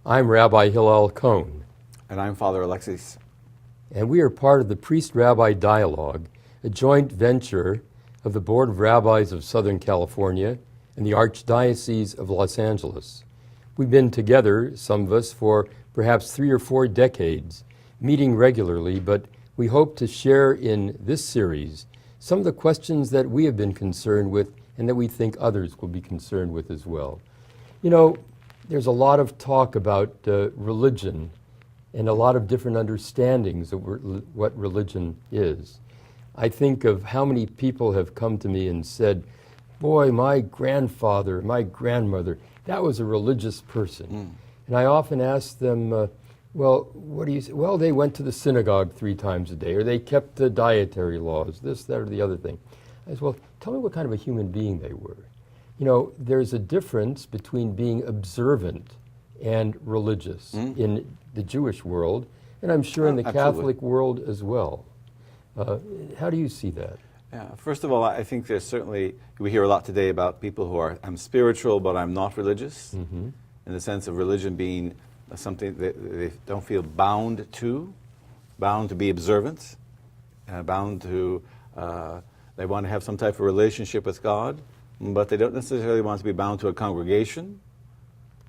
I'm Rabbi Hillel Cohn. And I'm Father Alexis. And we are part of the Priest-Rabbi Dialogue, a joint venture of the Board of Rabbis of Southern California and the Archdiocese of Los Angeles. We've been together, some of us, for perhaps 3 or 4 decades, meeting regularly, but we hope to share in this series some of the questions that we have been concerned with and that we think others will be concerned with as well. You know, there's a lot of talk about religion and a lot of different understandings of what religion is. I think of how many people have come to me and said, boy, my grandfather, my grandmother, that was a religious person. And I often ask them, well, what do you say? Well, they went to the synagogue 3 times a day, or they kept the dietary laws, this, that, or the other thing. I said, well, tell me what kind of a human being they were. You know, there's a difference between being observant and religious in the Jewish world, and I'm sure in the Catholic world as well. How do you see that? Yeah. First of all, I think there's certainly, we hear a lot today about people who are, I'm spiritual, but I'm not religious, in the sense of religion being something that they don't feel bound to be observant, bound to, they want to have some type of relationship with God, but they don't necessarily want to be bound to a congregation.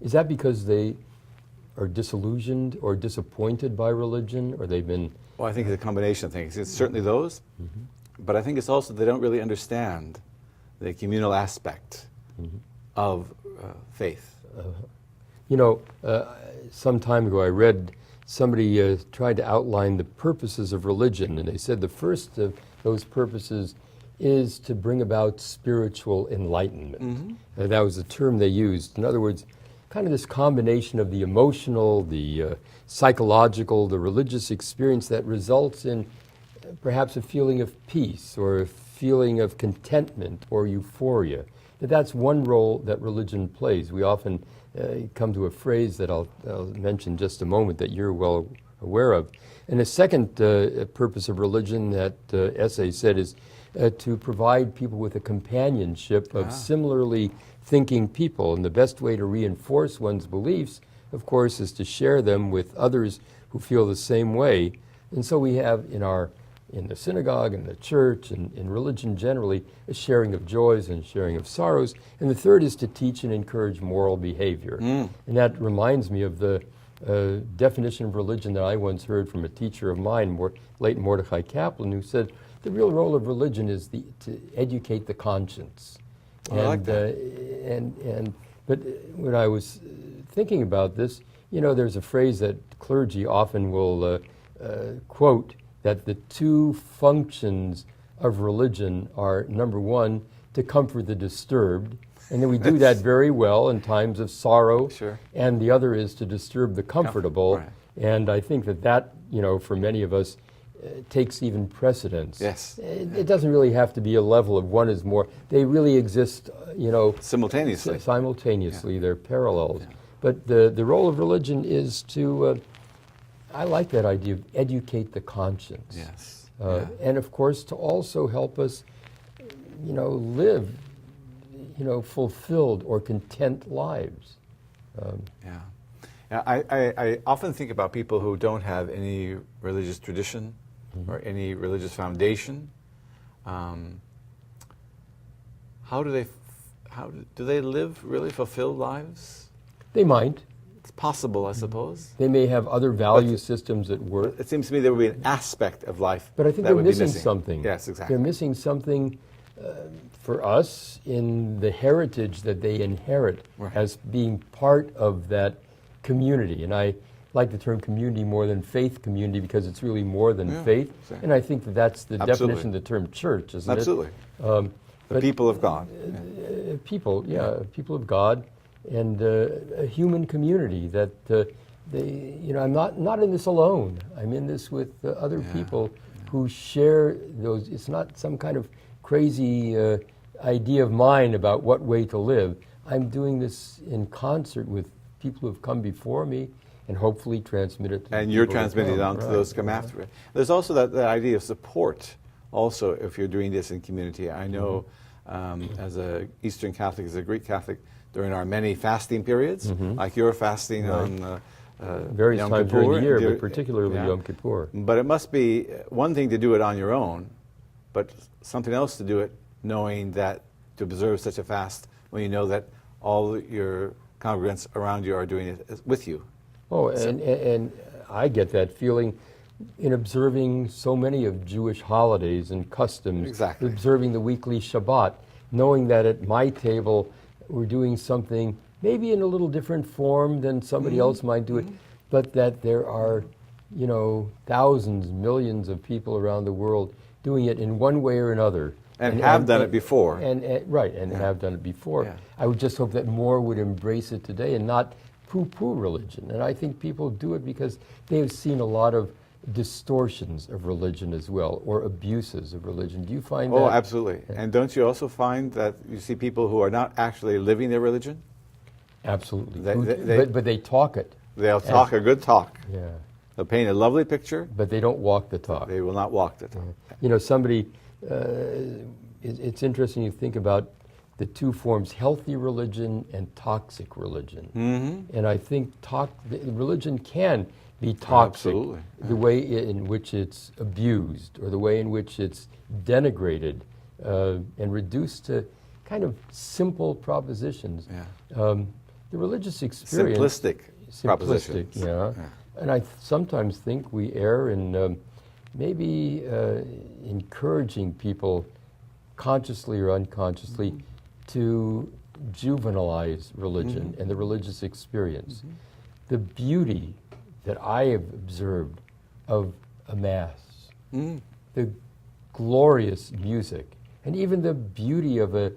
Is that because they are disillusioned or disappointed by religion, or they've been... Well, I think it's a combination of things. It's certainly those, but I think it's also they don't really understand the communal aspect of faith. You know, some time ago I read somebody tried to outline the purposes of religion, and they said the first of those purposes is to bring about spiritual enlightenment. That was the term they used. In other words, kind of this combination of the emotional, the psychological, the religious experience that results in perhaps a feeling of peace or a feeling of contentment or euphoria. That's one role that religion plays. We often come to a phrase that I'll mention in just a moment that you're well aware of. And the second purpose of religion that essay said is to provide people with a companionship of similarly thinking people. And the best way to reinforce one's beliefs, of course, is to share them with others who feel the same way. And so we have in the synagogue and the church and in religion generally a sharing of joys and sharing of sorrows. And the third is to teach and encourage moral behavior. And that reminds me of the definition of religion that I once heard from a teacher of mine, late Mordecai Kaplan, who said the real role of religion is to educate the conscience. I like that. But when I was thinking about this, you know, there's a phrase that clergy often will quote, that the 2 functions of religion are, number 1, to comfort the disturbed, and then we do that very well in times of sorrow, and the other is to disturb the comfortable, and I think that, you know, for many of us, takes even precedence. It doesn't really have to be a level of one is more. They really exist, you know, simultaneously. They're parallels. But the role of religion is to, I like that idea of educate the conscience. And of course to also help us, you know, live, you know, fulfilled or content lives. I often think about people who don't have any religious tradition or any religious foundation. How do they live really fulfilled lives? They might. It's possible, I suppose. They may have other value systems at work. It seems to me there would be an aspect of life but I think that they're would be missing something. Yes, exactly. They're missing something for us in the heritage that they inherit as being part of that community. And I like the term community more than faith community because it's really more than faith. And I think that's the definition of the term church, isn't it? The people of God. People of God. And a human community that you know, I'm not in this alone. I'm in this with other people who share those. It's not some kind of crazy idea of mine about what way to live. I'm doing this in concert with people who have come before me and hopefully transmit it to and you're transmitting it on to those who come after it. There's also that idea of support also if you're doing this in community. I know as a Eastern Catholic, as a Greek Catholic, during our many fasting periods, like you're fasting on Various Yom times during the Kippur, year, but particularly yeah. Yom Kippur. But it must be one thing to do it on your own, but something else to do it knowing that to observe such a fast when you know that all your congregants around you are doing it with you. Oh, and I get that feeling in observing so many of Jewish holidays and customs, Exactly. observing the weekly Shabbat, knowing that at my table we're doing something maybe in a little different form than somebody else might do it, but that there are, thousands, millions of people around the world doing it in one way or another. And have done it before. And have done it before. Yeah. I would just hope that more would embrace it today and not poo-poo religion. And I think people do it because they have seen a lot of distortions of religion as well, or abuses of religion. Do you find that? Oh, absolutely. And don't you also find that you see people who are not actually living their religion? Absolutely. But they talk it. They'll talk a good talk. Yeah. They'll paint a lovely picture. But they don't walk the talk. They will not walk the talk. It's interesting you think about the two forms, healthy religion and toxic religion. And I think religion can be toxic. Absolutely. The way in which it's abused or the way in which it's denigrated and reduced to kind of simple propositions. Yeah. The religious experience... Simplistic propositions. Yeah. And I sometimes think we err in maybe encouraging people consciously or unconsciously to juvenilize religion and the religious experience. The beauty that I have observed of a Mass, the glorious music, and even the beauty of a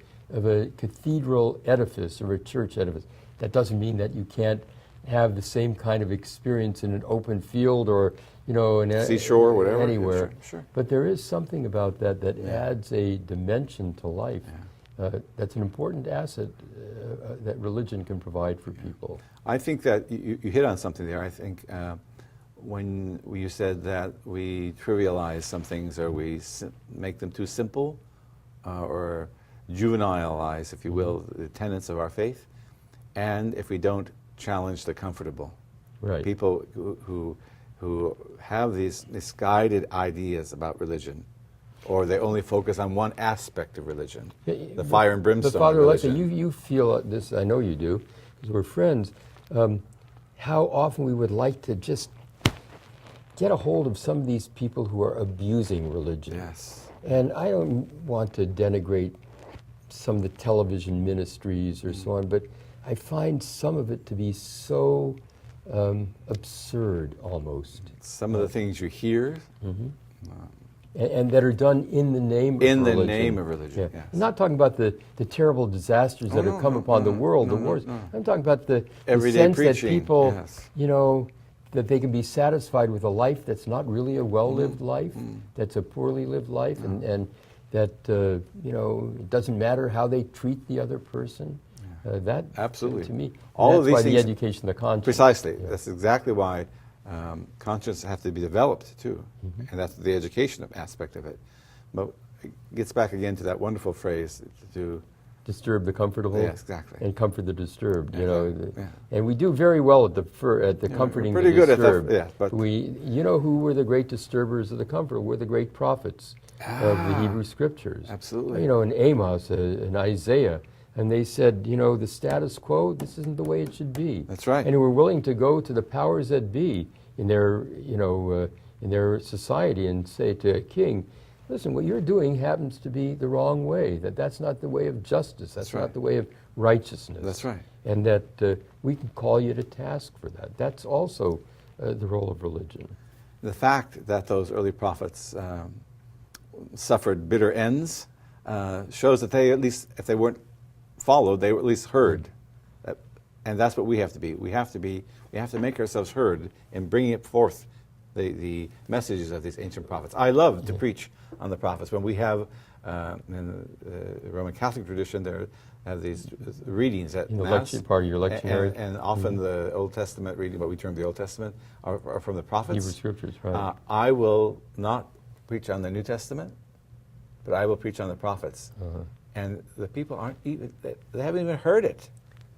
cathedral edifice or a church edifice. That doesn't mean that you can't have the same kind of experience in an open field or in seashore, whatever. anywhere. Yeah, sure. But there is something about that adds a dimension to life. That's an important asset that religion can provide for people. I think that you hit on something there. I think when you said that we trivialize some things or we make them too simple or juvenilize, if you will, the tenets of our faith, and if we don't challenge the comfortable. Right. People who have these misguided ideas about religion, or they only focus on one aspect of religion, the fire and brimstone. But Father of Alexa, religion. you feel this, I know you do, because we're friends, how often we would like to just get a hold of some of these people who are abusing religion. Yes. And I don't want to denigrate some of the television ministries or so on, but I find some of it to be so absurd almost. Some of the things you hear. And that are done in the name of religion. In the name of religion, yes. I'm not talking about the terrible disasters that have come upon the world, the wars. I'm talking about the Everyday sense preaching, that people, yes. That they can be satisfied with a life that's not really a well-lived life, that's a poorly lived life, and that, it doesn't matter how they treat the other person. That, absolutely, to me, all that's of these why things, the education of the conscience. Precisely. Yeah. That's exactly why conscience have to be developed too, and that's the education aspect of it. But it gets back again to that wonderful phrase to disturb the comfortable, yes, exactly, and comfort the disturbed. Yeah. And we do very well at the comforting pretty the good disturbed. at that. But who were the great disturbers of the comfort? Were the great prophets of the Hebrew Scriptures. Absolutely. In Amos and Isaiah. And they said, the status quo, this isn't the way it should be. That's right. And they were willing to go to the powers that be in their, in their society and say to a king, listen, what you're doing happens to be the wrong way, that's not the way of justice, that's right. not the way of righteousness. That's right. And that we can call you to task for that. That's also the role of religion. The fact that those early prophets suffered bitter ends shows that they, at least if they weren't followed, they were at least heard. And that's what we have to be. We have to make ourselves heard in bringing it forth, the messages of these ancient prophets. I love to preach on the prophets. When we have, in the Roman Catholic tradition, there have these readings at Mass. Part of your lectionary. And often the Old Testament reading, what we term the Old Testament, are from the prophets. Hebrew Scriptures, right. I will not preach on the New Testament, but I will preach on the prophets. And the people they haven't even heard it.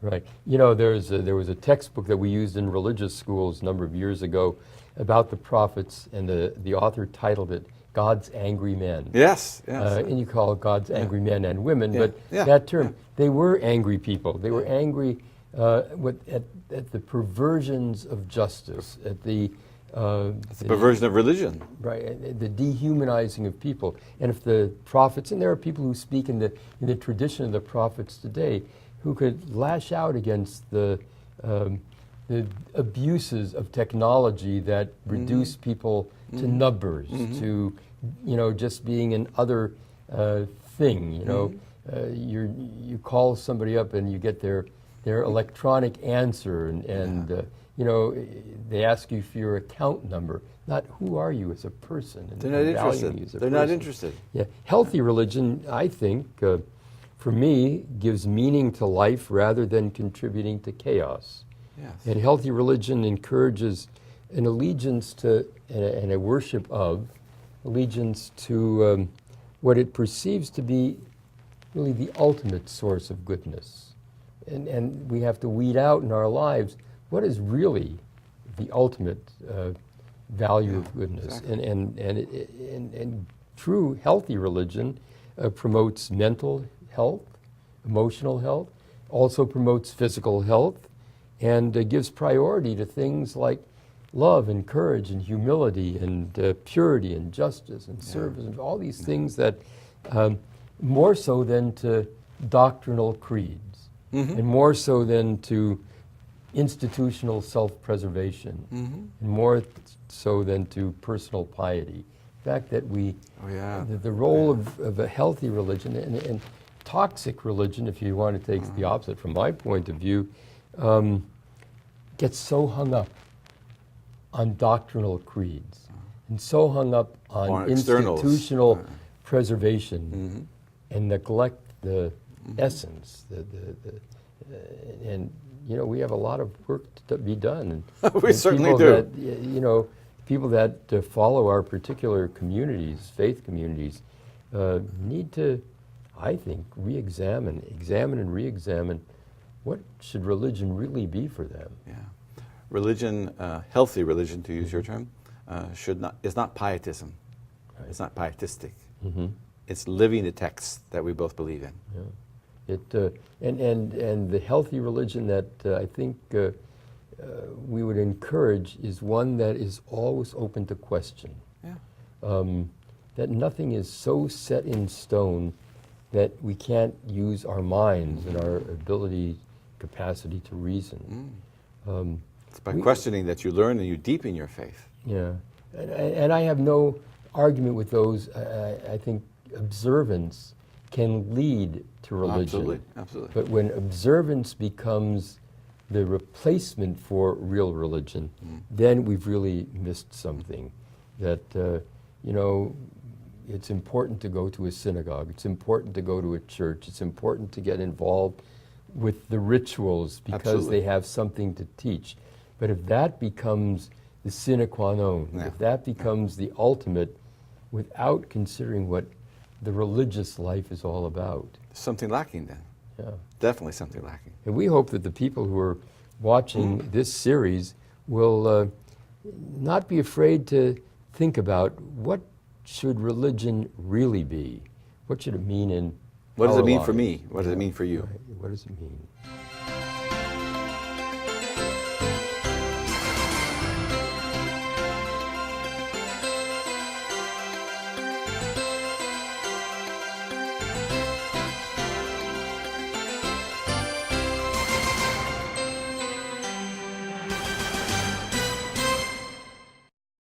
Right. You know, there was a textbook that we used in religious schools a number of years ago about the prophets, and the author titled it God's Angry Men. Yes, yes. And you call it God's angry men and women, but Yeah. that term, they were angry people. They were angry at the perversions of justice, at the It's a perversion of religion. right, the dehumanizing of people. And if the prophets, and there are people who speak in the tradition of the prophets today, who could lash out against the abuses of technology that reduce people to numbers, to just being an other thing. You call somebody up and you get their electronic answer, and they ask you for your account number, not who are you as a person. And They're not interested. valuing you as a They're not person. interested. Yeah, healthy religion, I think, for me, gives meaning to life rather than contributing to chaos. Yes. And healthy religion encourages an allegiance to and a worship of, allegiance to what it perceives to be really the ultimate source of goodness. And we have to weed out in our lives what is really the ultimate value of goodness. Exactly. And true healthy religion promotes mental health, emotional health, also promotes physical health, and gives priority to things like love and courage and humility and purity and justice and service and all these things that more so than to doctrinal creeds and more so than to institutional self-preservation and more so than to personal piety. The fact that the role of a healthy religion and toxic religion, if you want to take the opposite from my point of view, gets so hung up on doctrinal creeds and so hung up on institutional preservation and neglect the essence. And we have a lot of work to be done. And We certainly do. People that follow our particular communities, faith communities, need to, I think, examine and re-examine what should religion really be for them. Yeah. Religion, healthy religion, to use your term, is not pietism. Right. It's not pietistic. It's living the text that we both believe in. Yeah. And the healthy religion that I think we would encourage is one that is always open to question. Yeah. That nothing is so set in stone that we can't use our minds and our capacity to reason. It's by questioning that you learn and you deepen your faith. Yeah, and I have no argument with those. I think observance can lead to religion. Absolutely, absolutely. But when observance becomes the replacement for real religion, then we've really missed something. That, it's important to go to a synagogue. It's important to go to a church. It's important to get involved with the rituals because Absolutely. they have something to teach. But if that becomes the sine qua non, if that becomes the ultimate without considering what the religious life is all about. Something lacking then. Yeah. Definitely something lacking. And we hope that the people who are watching this series will not be afraid to think about what should religion really be? What should it mean in What does our it mean for lives? me? What does it mean for you? Right. What does it mean?